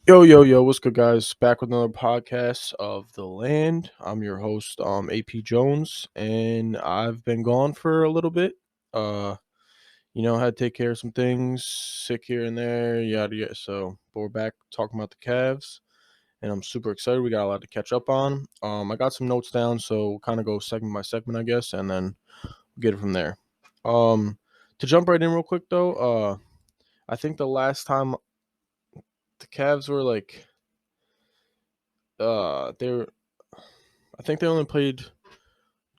Yo, what's good, guys? Back with another podcast of The Land. I'm your host, AP Jones, and I've been gone for a little bit. Uh, had to take care of some things, sick here and there, yada yada. But we're back talking about the Cavs, and I'm super excited. We got a lot to catch up on. I got some notes down, so we'll kind of go segment by segment, I guess, and then get it from there. To jump right in real quick though, I think the last time the Cavs were like they were I think they only played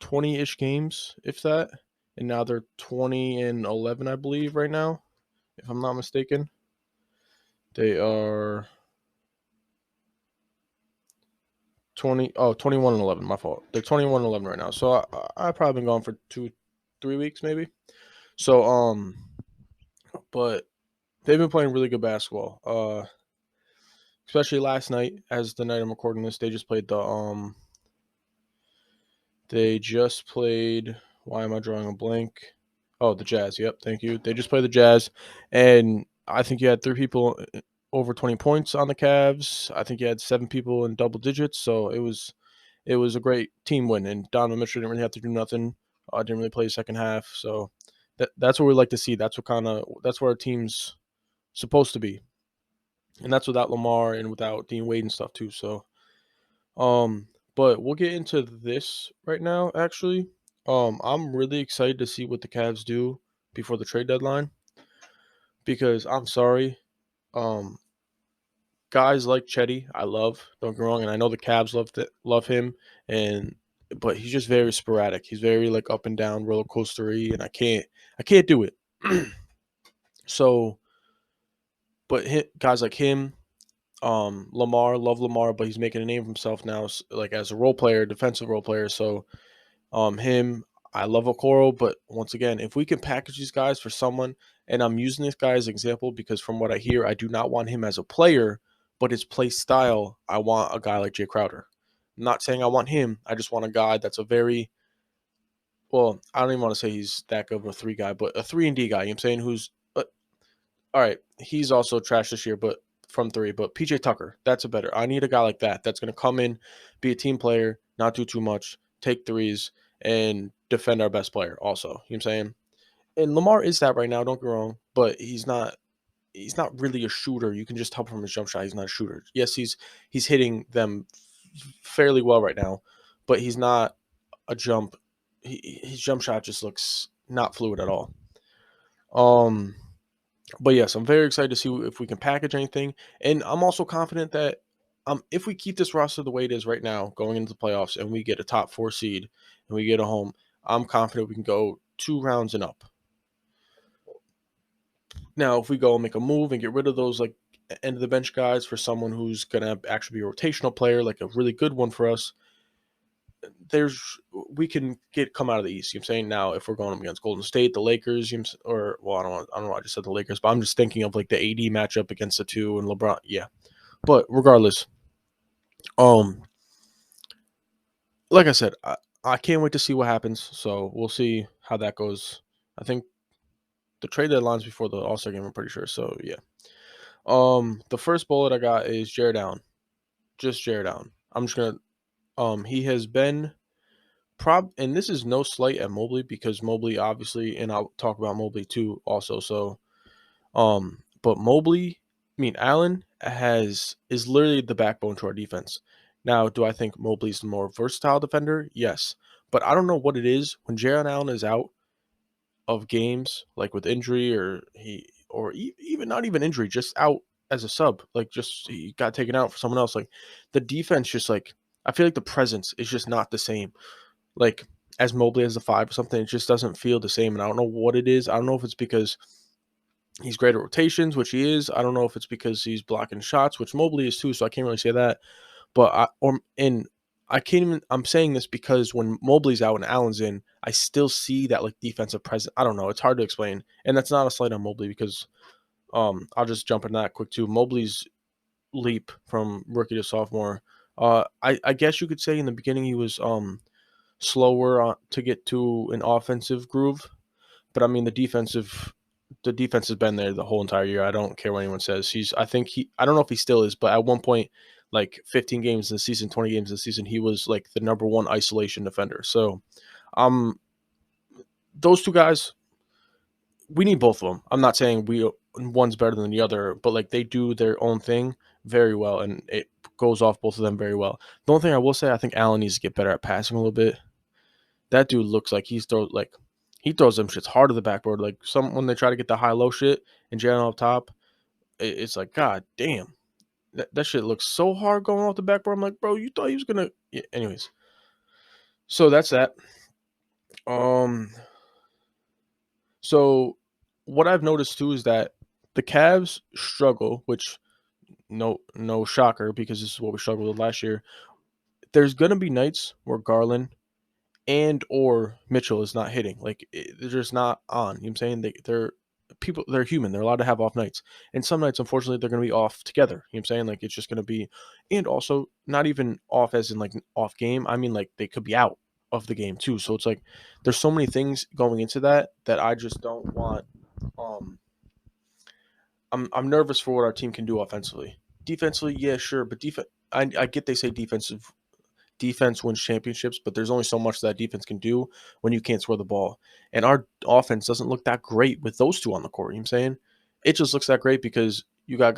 20-ish games, if that, and now they're 20-11, I believe, right now, if I'm not mistaken. They are 21-11, my fault. They're 21-11 right now. So I've probably been gone for 2-3 weeks maybe. So but they've been playing really good basketball. Especially last night, as the night I'm recording this, they just played. Why am I drawing a blank? Oh, the Jazz. Yep, thank you. They just played the Jazz, and I think you had 3 people over 20 points on the Cavs. I think you had 7 people in double digits. So it was a great team win, and Donovan Mitchell didn't really have to do nothing. Didn't really play the second half. So that's what we like to see. That's where our team's supposed to be, and that's without Lamar and without Dean Wade and stuff too. So um, but we'll get into this right now, actually. I'm really excited to see what the Cavs do before the trade deadline because I'm sorry. Um, Guys like Chetty, I love, don't get me wrong, and I know the Cavs love him, but he's just very sporadic. He's very like up and down roller coastery, and I can't do it. So, but guys like him, Lamar, love Lamar, but he's making a name for himself now, like as a role player, defensive role player. So him, I love Okoro, but once again, if we can package these guys for someone, and I'm using this guy as an example because from what I hear, I do not want him as a player, but his play style, I want a guy like Jay Crowder. I'm not saying I want him. I just want a guy that's a very well. I don't even want to say he's that good of a 3 guy, but a 3-and-D guy. You know what I'm saying? Who's all right? He's also trash this year, but from 3. But PJ Tucker, that's a better. I need a guy like that. That's going to come in, be a team player, not do too much, take threes, and defend our best player. Also, you know what I'm saying? And Lamar is that right now. Don't get me wrong, but he's not. He's not really a shooter. You can just tell from his jump shot. He's not a shooter. Yes, he's hitting them fairly well right now, but he's not a jump. His jump shot just looks not fluid at all. Um, but yes, I'm very excited to see if we can package anything, and I'm also confident that if we keep this roster the way it is right now, going into the playoffs, and we get a top 4 seed and we get a home, I'm confident we can go 2 rounds and up. Now, if we go and make a move and get rid of those like end of the bench guys for someone who's gonna actually be a rotational player, like a really good one for us, we can come out of the East. You know what I'm saying? Now, if we're going up against Golden State, the Lakers, or well, I don't know. I just said the Lakers, but I'm just thinking of like the AD matchup against the 2 and LeBron. Yeah, but regardless, um, like I said, I can't wait to see what happens. So we'll see how that goes. I think the trade deadline's before the All-Star game. I'm pretty sure. So yeah. The first bullet I got is Jared Allen. Just Jared Allen. I'm just gonna. He has been and this is no slight at Mobley because Mobley obviously, and I'll talk about Mobley too also. So, but Allen is literally the backbone to our defense. Now, do I think Mobley's the more versatile defender? Yes, but I don't know what it is when Jared Allen is out of games, like with injury even not even injury, just out as a sub, like just he got taken out for someone else. Like the defense, just like I feel like the presence is just not the same. Like as Mobley as a 5 or something, it just doesn't feel the same. And I don't know what it is. I don't know if it's because he's great at rotations, which he is. I don't know if it's because he's blocking shots, which Mobley is too. So I can't really say that. But I can't even. I'm saying this because when Mobley's out and Allen's in, I still see that like defensive presence. I don't know. It's hard to explain, and that's not a slight on Mobley because I'll just jump in that quick too. Mobley's leap from rookie to sophomore. I guess you could say in the beginning he was slower to get to an offensive groove. But I mean, the defense has been there the whole entire year. I don't care what anyone says. I don't know if he still is, but at one point, like 15 games in the season, 20 games in the season, he was like the number one isolation defender. So, um, those two guys, we need both of them. I'm not saying one's better than the other, but like they do their own thing very well, and it goes off both of them very well. The only thing I will say, I think Allen needs to get better at passing a little bit. That dude looks like he throws them shits hard to the backboard. Like some when they try to get the high low shit and Jalen up top, it's like God damn, that shit looks so hard going off the backboard. I'm like, bro, you thought he was gonna. Yeah, anyways, so that's that. Um, so what I've noticed too is that the Cavs struggle, which no shocker because this is what we struggled with last year. There's gonna be nights where Garland and or Mitchell is not hitting. Like they're just not on. You know what I'm saying? They're human. They're allowed to have off nights. And some nights, unfortunately, they're gonna be off together. You know what I'm saying? Like it's just gonna be and also not even off as in like off game. I mean like they could be out of the game too. So it's like there's so many things going into that I just don't want um I'm nervous for what our team can do offensively. Defensively, yeah, sure, but I get they say defense wins championships, but there's only so much that defense can do when you can't score the ball. And our offense doesn't look that great with those two on the court. You know what I'm saying? It just looks that great because you got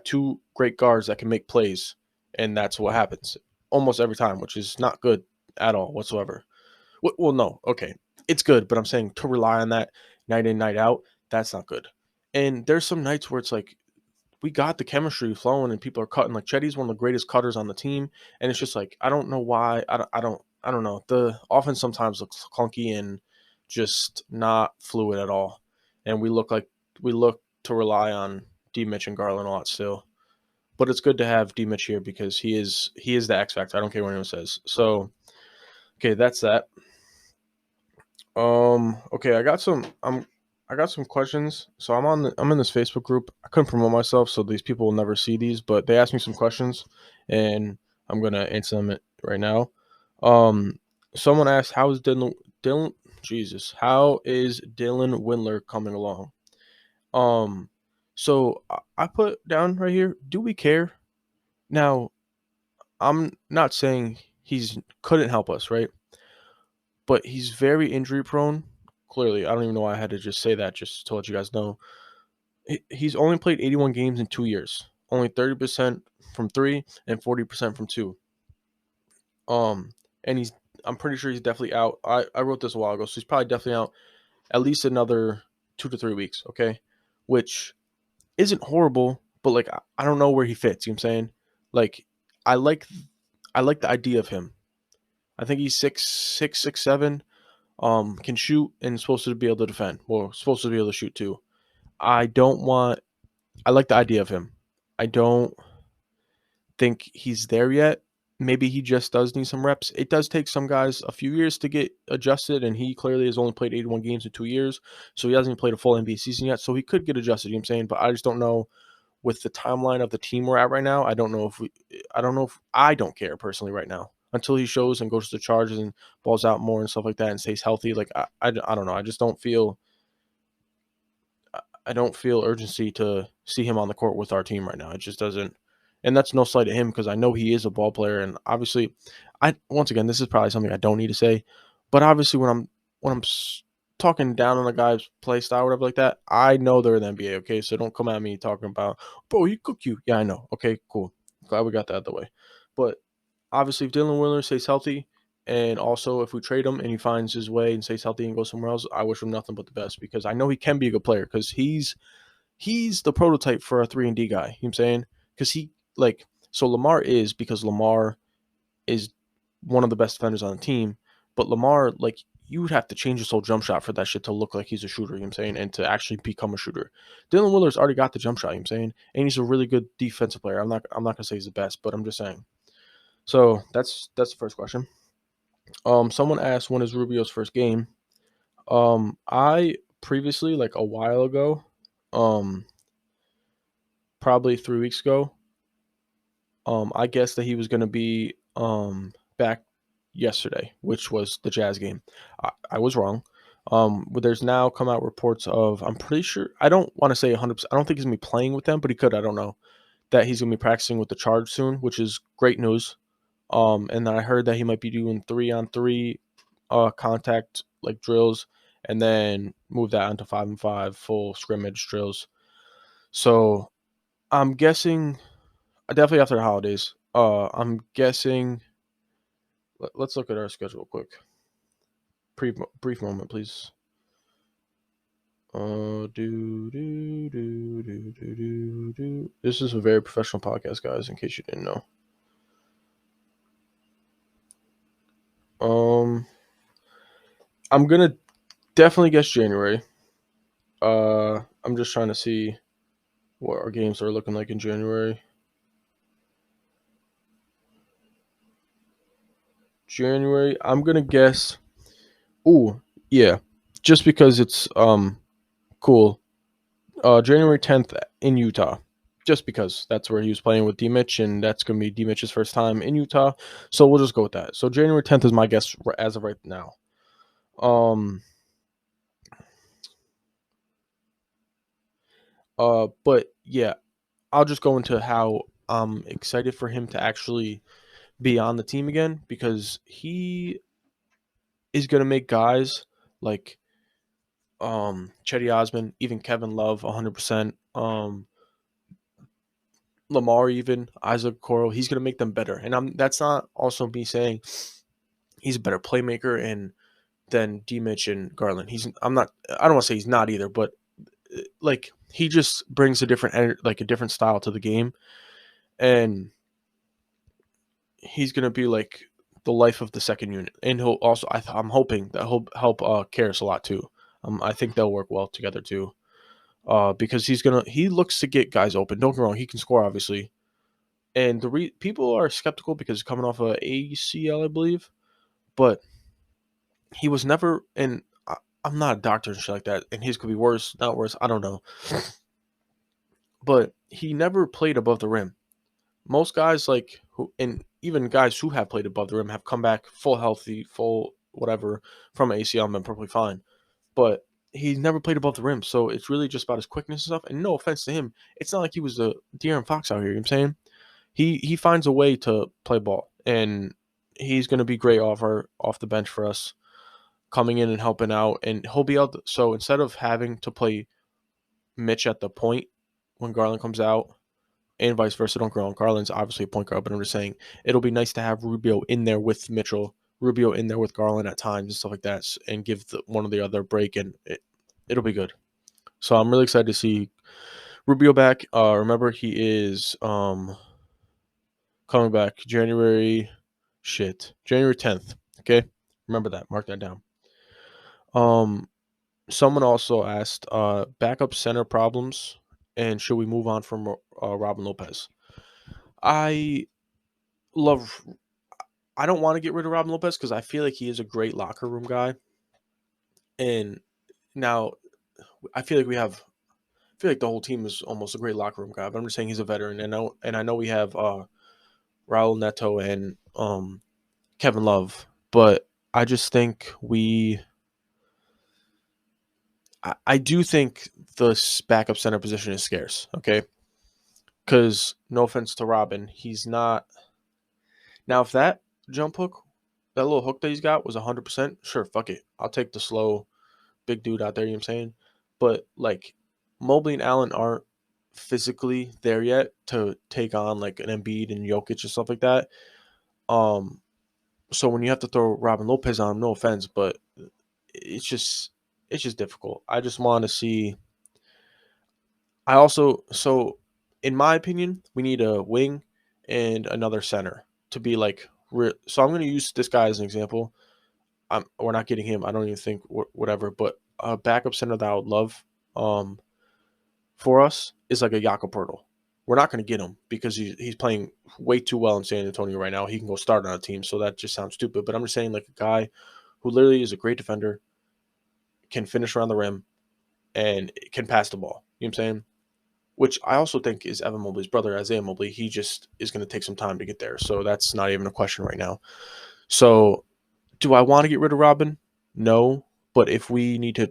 two great guards that can make plays, and that's what happens almost every time, which is not good at all whatsoever. Well, no, okay, it's good, but I'm saying to rely on that night in, night out, that's not good. And there's some nights where it's like we got the chemistry flowing and people are cutting. Like Chetty's one of the greatest cutters on the team, and it's just like I don't know why. I don't know. The offense sometimes looks clunky and just not fluid at all. And we look to rely on D Mitch and Garland a lot still. But it's good to have D Mitch here because he is the X factor. I don't care what anyone says. So okay, that's that. Okay, I got some questions. So I'm in this Facebook group. I couldn't promote myself, so these people will never see these, but they asked me some questions and I'm gonna answer them right now. Um Someone asked how is Dylan Jesus, how is Dylan Windler coming along? Um so I put down right here, do we care? Now, I'm not saying he's couldn't help us, right? But he's very injury prone. Clearly, I don't even know why I had to just say that just to let you guys know. He's only played 81 games in 2 years, only 30% from three and 40% from two. Um, and I'm pretty sure he's definitely out. I wrote this a while ago, so he's probably definitely out at least another 2 to 3 weeks. Okay, which isn't horrible, but like I don't know where he fits. You know what I'm saying? Like I like I like the idea of him. I think he's 6'6", 6'7". Can shoot and is supposed to be able to defend. Well, supposed to be able to shoot too. I don't want. I like the idea of him. I don't think he's there yet. Maybe he just does need some reps. It does take some guys a few years to get adjusted, and he clearly has only played 81 games in 2 years, so he hasn't even played a full NBA season yet. So he could get adjusted. You know what I'm saying? But I just don't know with the timeline of the team we're at right now. I don't know if I don't care personally right now until he shows and goes to the Chargers and balls out more and stuff like that and stays healthy. Like I don't know. I just don't feel urgency to see him on the court with our team right now. It just doesn't, and that's no slight to him because I know he is a ball player, and obviously, I once again this is probably something I don't need to say, but obviously when I'm talking down on a guy's play style or whatever like that, I know they're in the NBA. Okay, so don't come at me talking about bro he cook you. Yeah, I know. Okay, cool. Glad we got that out of the way, but obviously, if Dylan Windler stays healthy, and also if we trade him and he finds his way and stays healthy and goes somewhere else, I wish him nothing but the best because I know he can be a good player because he's the prototype for a 3 and D guy. You know what I'm saying? Because so Lamar is because Lamar is one of the best defenders on the team, but Lamar you would have to change his whole jump shot for that shit to look like he's a shooter, you know what I'm saying, and to actually become a shooter. Dylan Willer's already got the jump shot, you know what I'm saying? And he's a really good defensive player. I'm not gonna say he's the best, but I'm just saying. So that's the first question. Someone asked when is Rubio's first game. I previously, like a while ago, um, probably 3 weeks ago, I guessed that he was gonna be back yesterday, which was the Jazz game. I was wrong. But there's now come out reports of, I'm pretty sure, I don't want to say 100%, I don't think he's going to be playing with them, but he could, I don't know, that he's going to be practicing with the Charge soon, which is great news. And then I heard that he might be doing 3-on-3 contact like drills, and then move that onto 5-on-5 full scrimmage drills. So I'm guessing definitely after the holidays. I'm guessing. Let's look at our schedule quick. Brief moment, please. This is a very professional podcast, guys. In case you didn't know. I'm gonna definitely guess January. I'm just trying to see what our games are looking like in January. I'm gonna guess. Ooh, yeah, just because it's cool. January 10th in Utah, just because that's where he was playing with D Mitch, and that's gonna be D Mitch's first time in Utah. So we'll just go with that. So January 10th is my guess as of right now. But yeah, I'll just go into how I'm excited for him to actually be on the team again, because he is gonna make guys like Chetty Osman, even Kevin Love, 100%. Lamar, even Isaac Coro, he's gonna make them better. And that's not also me saying he's a better playmaker and than D Mitch and Garland. I don't want to say he's not either, but like he just brings a different style to the game, and he's gonna be like the life of the second unit. And he'll also, I'm hoping that he'll help Karras a lot too. I think they'll work well together too. Because he looks to get guys open. Don't get me wrong, he can score obviously, and people are skeptical because he's coming off a ACL, I believe, but he was never. And I'm not a doctor and shit like that, and his could be worse, not worse. I don't know, but he never played above the rim. Most guys and even guys who have played above the rim have come back full healthy, full whatever from ACL and been perfectly fine. But he's never played above the rim, so it's really just about his quickness and stuff. And no offense to him, it's not like he was a De'Aaron Fox out here. You know what I'm saying? He finds a way to play ball, and he's going to be great off the bench for us, coming in and helping out. And he'll be able to, so instead of having to play Mitch at the point when Garland comes out, and vice versa, don't go on. Garland's obviously a point guard, but I'm just saying it'll be nice to have Rubio in there with Mitchell, Rubio in there with Garland at times and stuff like that, and give one or the other a break, and it'll be good. So I'm really excited to see Rubio back. Remember, he is coming back January 10th. Okay, remember that. Mark that down. Someone also asked backup center problems, and should we move on from Robin Lopez? I love. I don't want to get rid of Robin Lopez because I feel like he is a great locker room guy, and now I feel like I feel like the whole team is almost a great locker room guy. But I'm just saying he's a veteran, and I know we have Raul Neto and Kevin Love, but I just think I do think the backup center position is scarce. Okay, because no offense to Robin, he's not. Now, if that jump hook, that little hook that he's got was 100%, sure, fuck it. I'll take the slow big dude out there, you know what I'm saying? But like Mobley and Allen aren't physically there yet to take on like an Embiid and Jokic and stuff like that. So when you have to throw Robin Lopez on him, no offense, but it's just difficult. I just want to see. I also, so in my opinion, we need a wing and another center to be like. So I'm going to use this guy as an example. We're not getting him. I don't even think whatever, but a backup center that I would love for us is like a Jakob Poeltl. We're not going to get him because he's playing way too well in San Antonio right now. He can go start on a team, so that just sounds stupid. But I'm just saying like a guy who literally is a great defender, can finish around the rim, and can pass the ball. You know what I'm saying? Which I also think is Evan Mobley's brother, Isaiah Mobley. He just is going to take some time to get there, so that's not even a question right now. So, do I want to get rid of Robin? No, but if we need to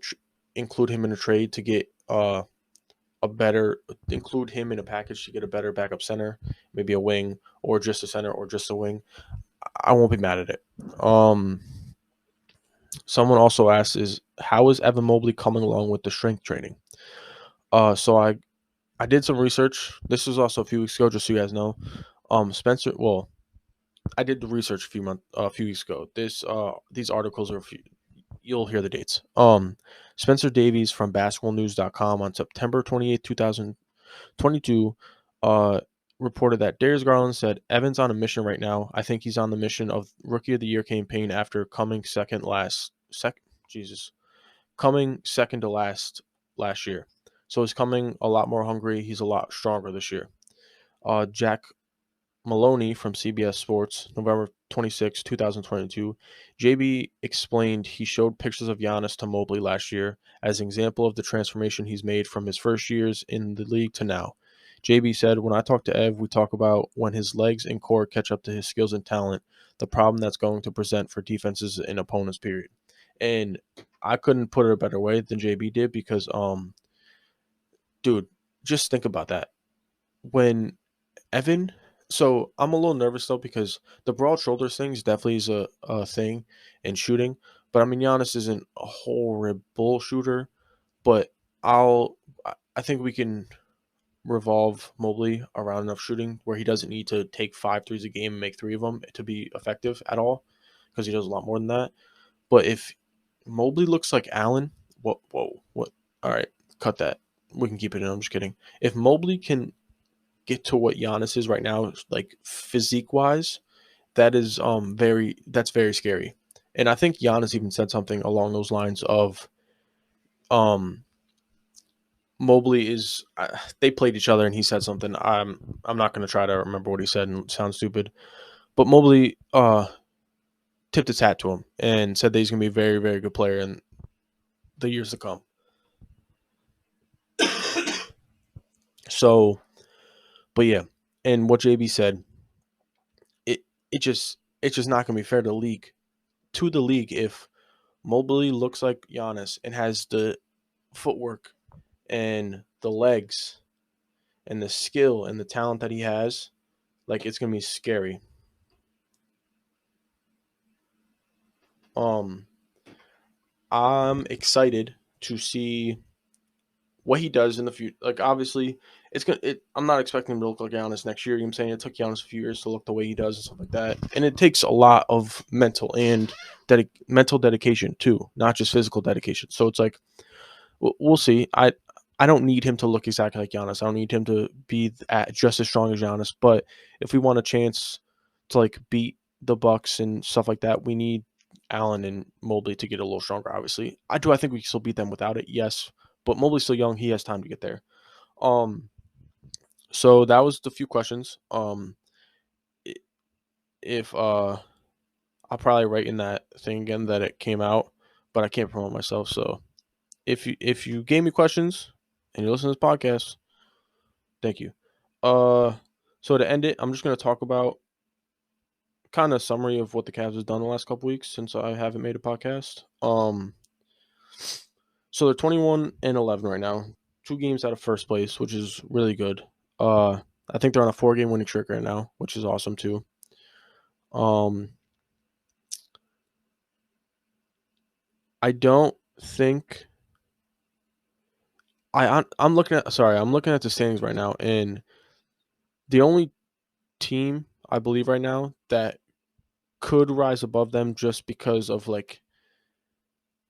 include him in a trade to get a better include him in a package to get a better backup center, maybe a wing or just a center or just a wing, I won't be mad at it. Someone also asked, "Is how is Evan Mobley coming along with the strength training?" So I did some research. This was also a few weeks ago, just so you guys know. Spencer. Well, I did the research a few weeks ago. These articles are you'll hear the dates. Spencer Davies from basketballnews.com on September 28th, 2022, uh, reported that Darius Garland said Evans on a mission right now. I think he's on the mission of Rookie of the Year campaign after coming second to last year. So he's coming a lot more hungry. He's a lot stronger this year. Jack Maloney from CBS Sports, November 26, 2022. JB explained he showed pictures of Giannis to Mobley last year as an example of the transformation he's made from his first years in the league to now. JB said, "When I talk to Ev, we talk about when his legs and core catch up to his skills and talent, the problem that's going to present for defenses and opponents, period." And I couldn't put it a better way than JB did because, dude, just think about that. When Evan. So I'm a little nervous though because the broad shoulders things definitely is a thing in shooting. But I mean Giannis isn't a horrible shooter, but I think we can revolve Mobley around enough shooting where he doesn't need to take 5 threes a game and make three of them to be effective at all because he does a lot more than that. But if Mobley looks like Allen, what? All right, cut that. We can keep it in. I'm just kidding. If Mobley can get to what Giannis is right now, like physique wise, that's very scary. And I think Giannis even said something along those lines of um Mobley is they played each other and he said something. I'm not going to try to remember what he said and sound stupid, but Mobley tipped his hat to him and said that he's going to be a very very good player in the years to come. So, but yeah, and what JB said, it it's just not going to be fair to the league if Mobley looks like Giannis and has the footwork and the legs and the skill and the talent that he has. Like it's gonna be scary. Um, I'm excited to see what he does in the future. Like obviously, it's gonna. I'm not expecting him to look like Giannis next year. You know what I'm saying? It took Giannis a few years to look the way he does and stuff like that, and it takes a lot of mental dedication too, not just physical dedication. So it's like we'll see. I don't need him to look exactly like Giannis. I don't need him to be just as strong as Giannis. But if we want a chance to like beat the Bucks and stuff like that, we need Allen and Mobley to get a little stronger. Obviously, I think we can still beat them without it. Yes, but Mobley's still young. He has time to get there. Um, so that was the few questions. If I'll probably write in that thing again that it came out, but I can't promote myself. So if you gave me questions and you listen to this podcast, thank you. Uh, so to end it, I'm just gonna talk about kind of summary of what the Cavs has done the last couple weeks since I haven't made a podcast. So they're 21-11 right now, 2 games out of first place, which is really good. I think they're on a 4-game winning streak right now, which is awesome too. Um, I don't think I'm looking at the standings right now, and the only team I believe right now that could rise above them just because of like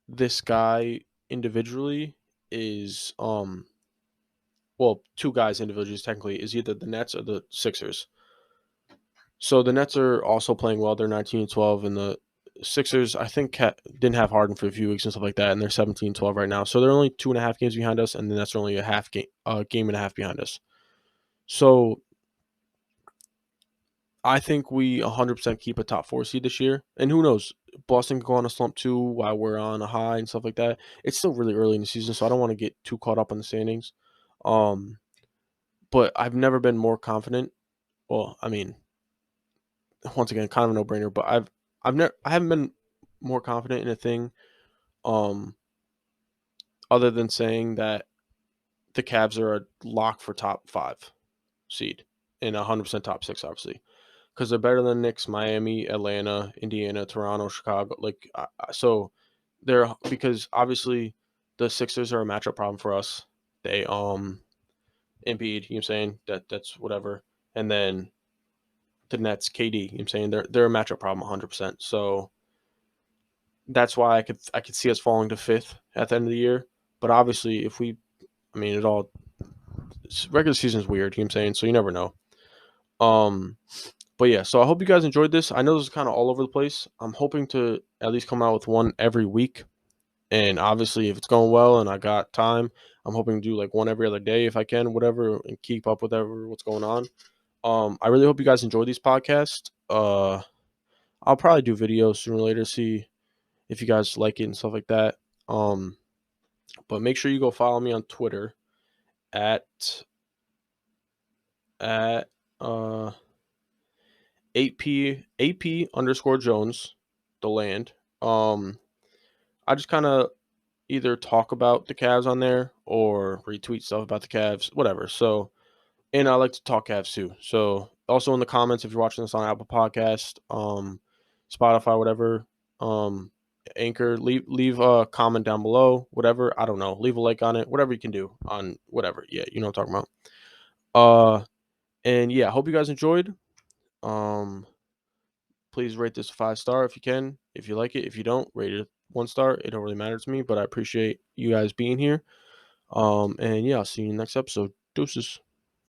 this guy individually is well, two guys individually technically is either the Nets or the Sixers. So the Nets are also playing well. They're 19-12, and the Sixers I think didn't have Harden for a few weeks and stuff like that, and they're 17-12 right now. So they're only 2.5 games behind us, and the Nets are only game and a half behind us. So I think we 100% keep a top 4 seed this year. And who knows? Boston could go on a slump too while we're on a high and stuff like that. It's still really early in the season, so I don't want to get too caught up in the standings. Um, but I've never been more confident. Well, I mean, once again, kind of a no brainer, but I haven't been more confident in a thing, um, other than saying that the Cavs are a lock for top 5 seed and 100% top 6, obviously, because they're better than Knicks, Miami, Atlanta, Indiana, Toronto, Chicago. Like, so they're because obviously the Sixers are a matchup problem for us. They Embiid, you know what I'm saying? That's whatever. And then the Nets, KD, you know what I'm saying? They're a matchup problem 100%. So that's why I could see us falling to 5th at the end of the year. But obviously, if we, I mean, regular season is weird, you know what I'm saying? So you never know. Um, but yeah, so I hope you guys enjoyed this. I know this is kind of all over the place. I'm hoping to at least come out with one every week. And obviously, if it's going well and I got time, I'm hoping to do like one every other day if I can, whatever, and keep up with what's going on. I really hope you guys enjoy these podcasts. I'll probably do videos sooner or later, see if you guys like it and stuff like that. Um, but make sure you go follow me on Twitter at at uh 8p underscore Jones, the land. I just kind of either talk about the Cavs on there or retweet stuff about the Cavs, whatever. So, and I like to talk Cavs too. So, also in the comments, if you're watching this on Apple Podcast, Spotify, whatever, um, Anchor, leave a comment down below, whatever. I don't know, leave a like on it, whatever you can do on whatever. Yeah, you know what I'm talking about. And yeah, hope you guys enjoyed. Um, Please rate this a 5-star if you can. If you like it, if you don't, rate it 1 star. It don't really matter to me, but I appreciate you guys being here. And yeah, I'll see you in the next episode. Deuces.